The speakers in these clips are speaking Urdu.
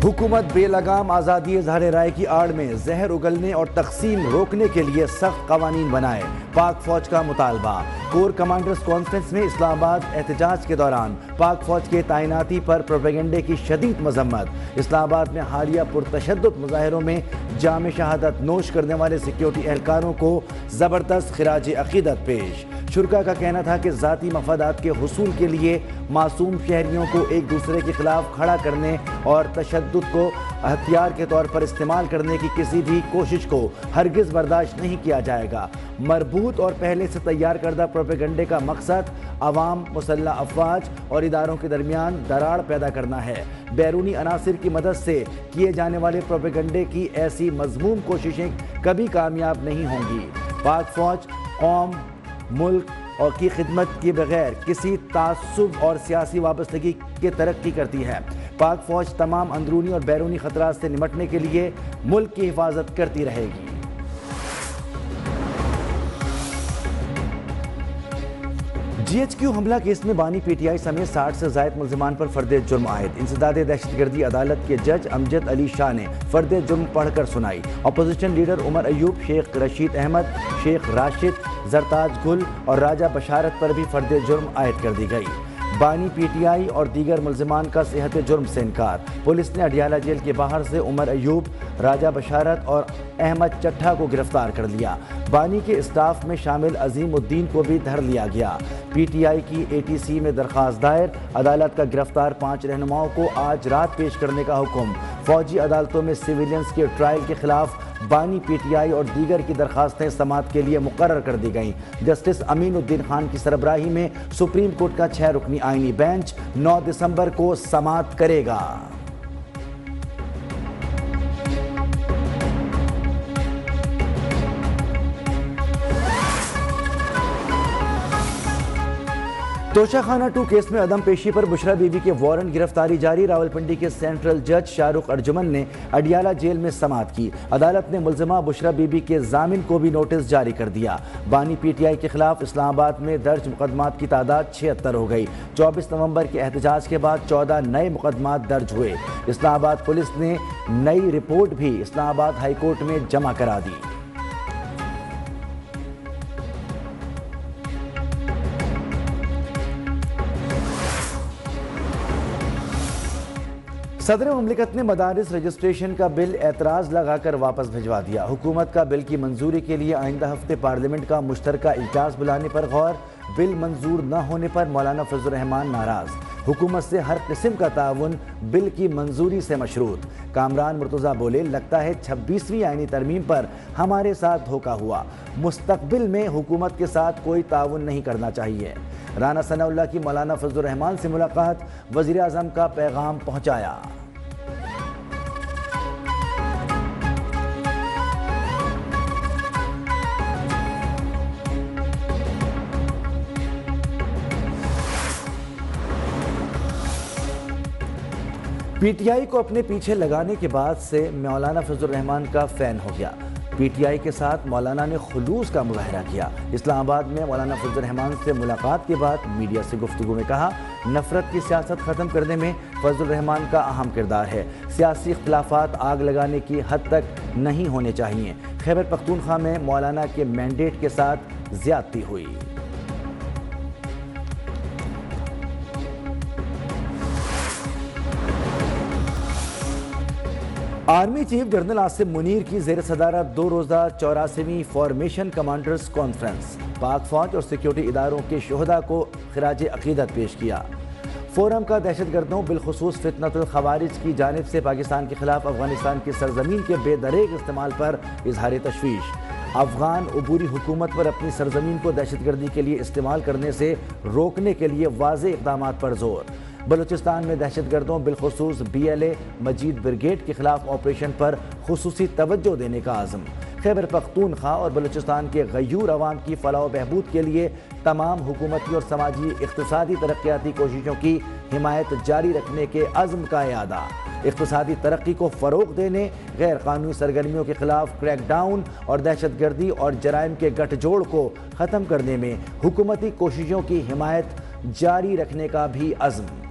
حکومت بے لگام آزادی اظہار رائے کی آڑ میں زہر اگلنے اور تقسیم روکنے کے لیے سخت قوانین بنائے، پاک فوج کا مطالبہ۔ کور کمانڈرز کانفرنس میں اسلام آباد احتجاج کے دوران پاک فوج کے تعیناتی پر پروپیگنڈے کی شدید مذمت۔ اسلام آباد میں حالیہ پرتشدد مظاہروں میں جام شہادت نوش کرنے والے سیکیورٹی اہلکاروں کو زبردست خراج عقیدت پیش۔ شرکا کا کہنا تھا کہ ذاتی مفادات کے حصول کے لیے معصوم شہریوں کو ایک دوسرے کے خلاف کھڑا کرنے اور تشدد کو ہتھیار کے طور پر استعمال کرنے کی کسی بھی کوشش کو ہرگز برداشت نہیں کیا جائے گا۔ مربوط اور پہلے سے تیار کردہ پروپیگنڈے کا مقصد عوام، مسلح افواج اور اداروں کے درمیان دراڑ پیدا کرنا ہے۔ بیرونی عناصر کی مدد سے کیے جانے والے پروپیگنڈے کی ایسی مذموم کوششیں کبھی کامیاب نہیں ہوں گی۔ پاک فوج قوم، ملک اور کی خدمت کے بغیر کسی تعصب اور سیاسی وابستگی کے ترقی کرتی ہے۔ پاک فوج تمام اندرونی اور بیرونی خطرات سے نمٹنے کے لیے ملک کی حفاظت کرتی رہے گی۔ جی ایچ کیو حملہ کیس میں بانی پی ٹی آئی سمیت 60 سے زائد ملزمان پر فرد جرم عائد۔ انسداد دہشت گردی عدالت کے جج امجد علی شاہ نے فرد جرم پڑھ کر سنائی۔ اپوزیشن لیڈر عمر ایوب، شیخ رشید احمد، شیخ راشد، زرتاج گل اور راجہ بشارت پر بھی فرد جرم عائد کر دی گئی۔ بانی پی ٹی آئی اور دیگر ملزمان کا صحت جرم سے انکار۔ پولیس نے اڈیالہ جیل کے باہر سے عمر ایوب، راجہ بشارت اور احمد چٹھا کو گرفتار کر لیا۔ بانی کے اسٹاف میں شامل عظیم الدین کو بھی دھر لیا گیا۔ پی ٹی آئی کی اے ٹی سی میں درخواست دائر، عدالت کا گرفتار 5 رہنماؤں کو آج رات پیش کرنے کا حکم۔ فوجی عدالتوں میں سویلینز کے ٹرائل کے خلاف بانی پی ٹی آئی اور دیگر کی درخواستیں سماعت کے لیے مقرر کر دی گئیں۔ جسٹس امین الدین خان کی سربراہی میں سپریم کورٹ کا 6 رکنی آئینی بینچ 9 دسمبر کو سماعت کرے گا۔ توشہ خانہ 2 کیس میں عدم پیشی پر بشرا بی بی کے وارنٹ گرفتاری جاری۔ راولپنڈی کے سینٹرل جج شاہ رخ ارجمن نے اڈیالہ جیل میں سماعت کی۔ عدالت نے ملزمہ بشرا بی بی کے ضامن کو بھی نوٹس جاری کر دیا۔ بانی پی ٹی آئی کے خلاف اسلام آباد میں درج مقدمات کی تعداد 76 ہو گئی۔ 24 نومبر کے احتجاج کے بعد 14 نئے مقدمات درج ہوئے۔ اسلام آباد پولیس نے نئی رپورٹ بھی اسلام آباد ہائی کورٹ میں جمع کرا دی۔ صدر مملکت نے مدارس رجسٹریشن کا بل اعتراض لگا کر واپس بھجوا دیا۔ حکومت کا بل کی منظوری کے لیے آئندہ ہفتے پارلیمنٹ کا مشترکہ اجلاس بلانے پر غور۔ بل منظور نہ ہونے پر مولانا فضل الرحمان ناراض۔ حکومت سے ہر قسم کا تعاون بل کی منظوری سے مشروط۔ کامران مرتضیٰ بولے، لگتا ہے 26ویں آئینی ترمیم پر ہمارے ساتھ دھوکہ ہوا۔ مستقبل میں حکومت کے ساتھ کوئی تعاون نہیں کرنا چاہیے۔ رانا ثناء اللہ کی مولانا فضل الرحمان سے ملاقات، وزیر اعظم کا پیغام پہنچایا۔ پی ٹی آئی کو اپنے پیچھے لگانے کے بعد سے مولانا فضل الرحمان کا فین ہو گیا۔ پی ٹی آئی کے ساتھ مولانا نے خلوص کا مظاہرہ کیا۔ اسلام آباد میں مولانا فضل الرحمان سے ملاقات کے بعد میڈیا سے گفتگو میں کہا، نفرت کی سیاست ختم کرنے میں فضل الرحمان کا اہم کردار ہے۔ سیاسی اختلافات آگ لگانے کی حد تک نہیں ہونے چاہیے۔ خیبر پختونخوا میں مولانا کے مینڈیٹ کے ساتھ زیادتی ہوئی۔ Army chief general Asim Munir کی زیر صدارت 2 روزہ 84ویں فارمیشن کمانڈرز کانفرنس۔ پاک فوج اور سیکیورٹی اداروں کے شہداء کو خراج عقیدت پیش کیا۔ فورم کا دہشت گردوں بالخصوص فتنۃ الخوارج کی جانب سے پاکستان کے خلاف افغانستان کی سرزمین کے بے دریغ استعمال پر اظہار تشویش۔ افغان عبوری حکومت پر اپنی سرزمین کو دہشت گردی کے لیے استعمال کرنے سے روکنے کے لیے واضح اقدامات پر زور۔ بلوچستان میں دہشت گردوں بالخصوص B L A Majeed brigade کے خلاف آپریشن پر خصوصی توجہ دینے کا عزم۔ خیبر پختونخوا اور بلوچستان کے غیور عوام کی فلاح و بہبود کے لیے تمام حکومتی اور سماجی اقتصادی ترقیاتی کوششوں کی حمایت جاری رکھنے کے عزم کا اعادہ۔ اقتصادی ترقی کو فروغ دینے، غیر قانونی سرگرمیوں کے خلاف کریک ڈاؤن اور دہشت گردی اور جرائم کے گٹھ جوڑ کو ختم کرنے میں حکومتی کوششوں کی حمایت جاری رکھنے کا بھی عزم۔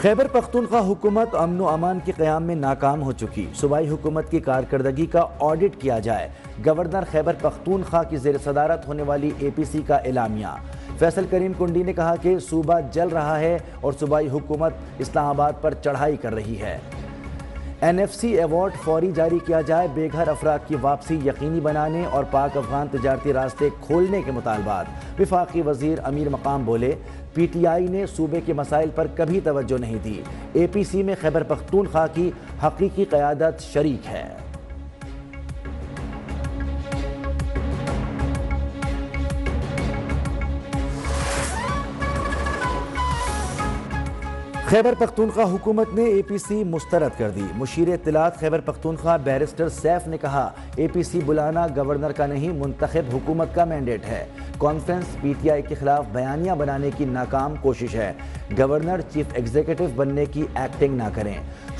خیبر پختونخوا حکومت امن و امان کے قیام میں ناکام ہو چکی، صوبائی حکومت کی کارکردگی کا آڈٹ کیا جائے، گورنر خیبر پختونخوا کی زیر صدارت ہونے والی اے پی سی کا اعلامیہ۔ فیصل کریم کنڈی نے کہا کہ صوبہ جل رہا ہے اور صوبائی حکومت اسلام آباد پر چڑھائی کر رہی ہے۔ این ایف سی ایوارڈ فوری جاری کیا جائے، بے گھر افراد کی واپسی یقینی بنانے اور پاک افغان تجارتی راستے کھولنے کے مطالبات۔ وفاقی وزیر امیر مقام بولے، پی ٹی آئی نے صوبے کے مسائل پر کبھی توجہ نہیں دی، اے پی سی میں خیبر پختونخوا کی حقیقی قیادت شریک ہے۔ خیبر پختونخوا حکومت نے اے پی سی مسترد کر دی۔ مشیر اطلاعات خیبر پختونخوا بیرسٹر سیف نے کہا، اے پی سی بلانا گورنر کا نہیں، منتخب حکومت کا مینڈیٹ ہے۔ کانفرنس پی ٹی آئی کے خلاف بیانیہ بنانے کی ناکام کوشش ہے۔ گورنر چیف ایگزیکٹو بننے کی ایکٹنگ نہ کریں،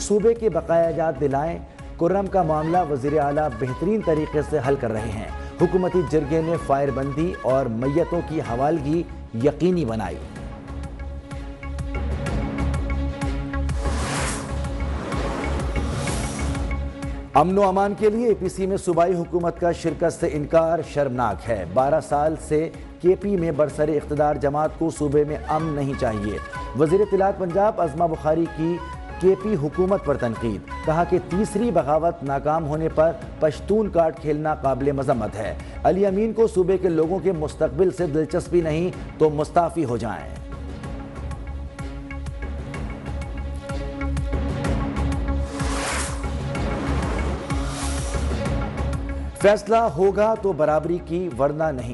صوبے کے بقایا جات دلائیں۔ کرم کا معاملہ وزیر اعلیٰ بہترین طریقے سے حل کر رہے ہیں۔ حکومتی جرگے نے فائر بندی اور میتوں کی حوالگی یقینی بنائی۔ امن و امان کے لیے اے پی سی میں صوبائی حکومت کا شرکت سے انکار شرمناک ہے۔ 12 سال سے کے پی میں برسر اقتدار جماعت کو صوبے میں امن نہیں چاہیے۔ وزیر اطلاعات پنجاب عظمہ بخاری کی کے پی حکومت پر تنقید، کہا کہ تیسری بغاوت ناکام ہونے پر پشتون کارڈ کھیلنا قابل مذمت ہے۔ علی امین کو صوبے کے لوگوں کے مستقبل سے دلچسپی نہیں تو مستعفی ہو جائیں۔ فیصلہ ہوگا تو برابری کی، ورنہ نہیں۔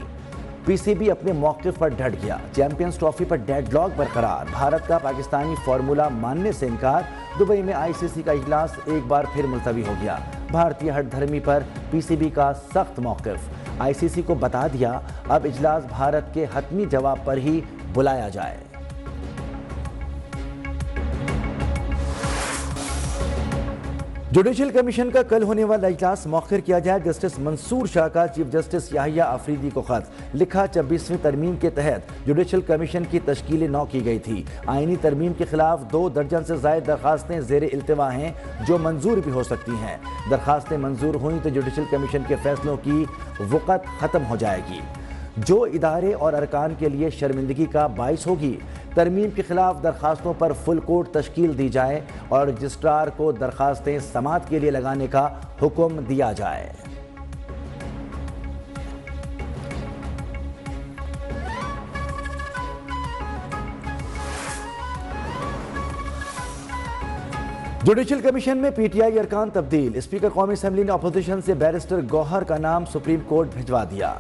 پی سی بی اپنے موقف پر ڈٹ گیا، چیمپئنز ٹرافی پر ڈیڈ لاک برقرار، بھارت کا پاکستانی فارمولا ماننے سے انکار۔ دبئی میں آئی سی سی کا اجلاس ایک بار پھر ملتوی ہو گیا، بھارتی ہٹ دھرمی پر پی سی بی کا سخت موقف۔ آئی سی سی کو بتا دیا اب اجلاس بھارت کے حتمی جواب پر ہی بلایا جائے۔ جوڈیشل کمیشن کا کل ہونے والا اجلاس مؤخر کیا جائے، جسٹس منصور شاہ کا چیف جسٹس یحییٰ آفریدی کو خط لکھا۔ 26ویں ترمیم کے تحت جوڈیشل کمیشن کی تشکیل نو کی گئی تھی۔ آئینی ترمیم کے خلاف 2 درجن سے زائد درخواستیں زیر التوا ہیں جو منظور بھی ہو سکتی ہیں۔ درخواستیں منظور ہوئیں تو جوڈیشل کمیشن کے فیصلوں کی وقت ختم ہو جائے گی، جو ادارے اور ارکان کے لیے شرمندگی کا باعث ہوگی۔ ترمیم کے خلاف درخواستوں پر فل کورٹ تشکیل دی جائے اور رجسٹرار کو درخواستیں سماعت کے لیے لگانے کا حکم دیا جائے۔ جوڈیشل کمیشن میں پی ٹی آئی ارکان تبدیل، اسپیکر قومی اسمبلی نے اپوزیشن سے بیرسٹر گوہر کا نام سپریم کورٹ بھجوا دیا۔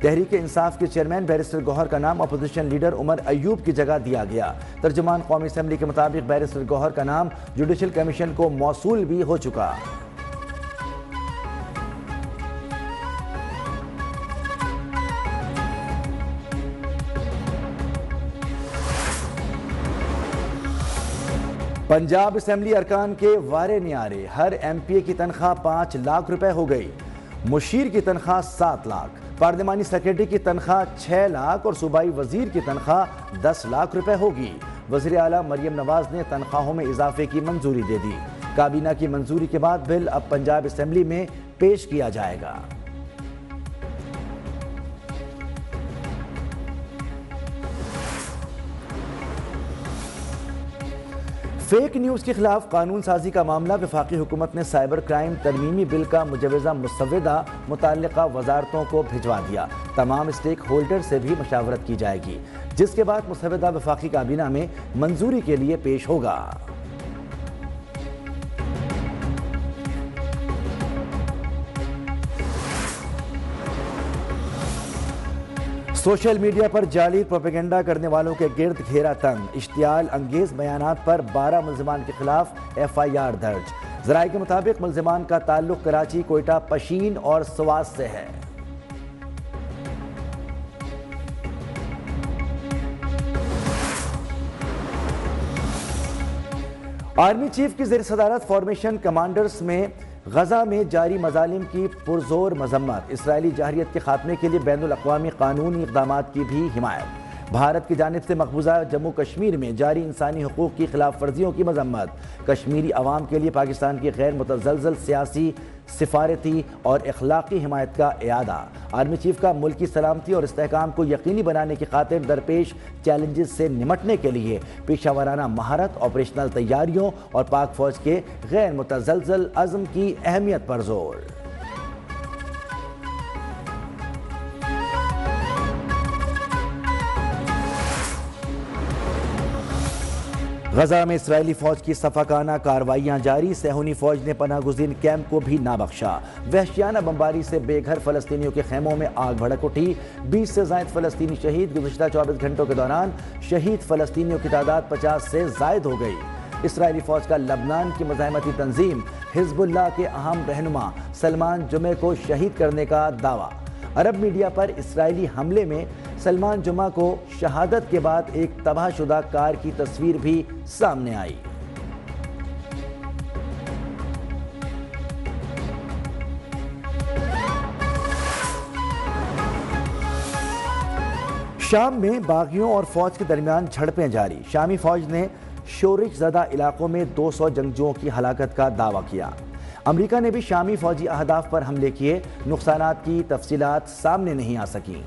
تحریک انصاف کے چیئرمین بیرسٹر گوہر کا نام اپوزیشن لیڈر عمر ایوب کی جگہ دیا گیا۔ ترجمان قومی اسمبلی کے مطابق بیرسٹر گوہر کا نام جوڈیشل کمیشن کو موصول بھی ہو چکا۔ پنجاب اسمبلی ارکان کے وارے نیارے، ہر ایم پی اے کی تنخواہ 5 لاکھ روپے ہو گئی، مشیر کی تنخواہ 7 لاکھ، پارلیمانی سیکرٹری کی تنخواہ 6 لاکھ اور صوبائی وزیر کی تنخواہ 10 لاکھ روپے ہوگی۔ وزیر اعلیٰ مریم نواز نے تنخواہوں میں اضافے کی منظوری دے دی۔ کابینہ کی منظوری کے بعد بل اب پنجاب اسمبلی میں پیش کیا جائے گا۔ فیک نیوز کے خلاف قانون سازی کا معاملہ، وفاقی حکومت نے سائبر کرائم ترمیمی بل کا مجوزہ مسودہ متعلقہ وزارتوں کو بھجوا دیا۔ تمام اسٹیک ہولڈر سے بھی مشاورت کی جائے گی، جس کے بعد مسودہ وفاقی کابینہ میں منظوری کے لیے پیش ہوگا۔ سوشل میڈیا پر جعلی پروپیگنڈا کرنے والوں کے گرد گھیرا تنگ، اشتعال انگیز بیانات پر 12 ملزمان کے خلاف ایف آئی آر درج۔ ذرائع کے مطابق ملزمان کا تعلق کراچی، کوئٹہ، پشین اور سواس سے ہے۔ آرمی چیف کی زیر صدارت فارمیشن کمانڈرز میں غزہ میں جاری مظالم کی پرزور مذمت، اسرائیلی جارحیت کے خاتمے کے لیے بین الاقوامی قانونی اقدامات کی بھی حمایت۔ بھارت کی جانب سے مقبوضہ جموں کشمیر میں جاری انسانی حقوق کی خلاف ورزیوں کی مذمت، کشمیری عوام کے لیے پاکستان کی غیر متزلزل سیاسی، سفارتی اور اخلاقی حمایت کا اعادہ۔ آرمی چیف کا ملکی سلامتی اور استحکام کو یقینی بنانے کی خاطر درپیش چیلنجز سے نمٹنے کے لیے پیشہ ورانہ مہارت، آپریشنل تیاریوں اور پاک فوج کے غیر متزلزل عزم کی اہمیت پر زور۔ غزہ میں اسرائیلی فوج کی صفاقانہ کارروائیاں جاری، صہیونی فوج نے پناہ گزین کیمپ کو بھی نہ بخشا، وحشیانہ بمباری سے بے گھر فلسطینیوں کے خیموں میں آگ بھڑک اٹھی، 20 سے زائد فلسطینی شہید، گزشتہ 24 گھنٹوں کے دوران شہید فلسطینیوں کی تعداد 50 سے زائد ہو گئی۔ اسرائیلی فوج کا لبنان کی مزاحمتی تنظیم حزب اللہ کے اہم رہنما سلمان جمعہ کو شہید کرنے کا دعویٰ، عرب میڈیا پر اسرائیلی حملے میں سلمان جمعہ کو شہادت کے بعد ایک تباہ شدہ کار کی تصویر بھی سامنے آئی۔ شام میں باغیوں اور فوج کے درمیان جھڑپیں جاری، شامی فوج نے شورش زدہ علاقوں میں 200 جنگجوؤں کی ہلاکت کا دعویٰ کیا۔ امریکہ نے بھی شامی فوجی اہداف پر حملے کیے، نقصانات کی تفصیلات سامنے نہیں آ سکیں۔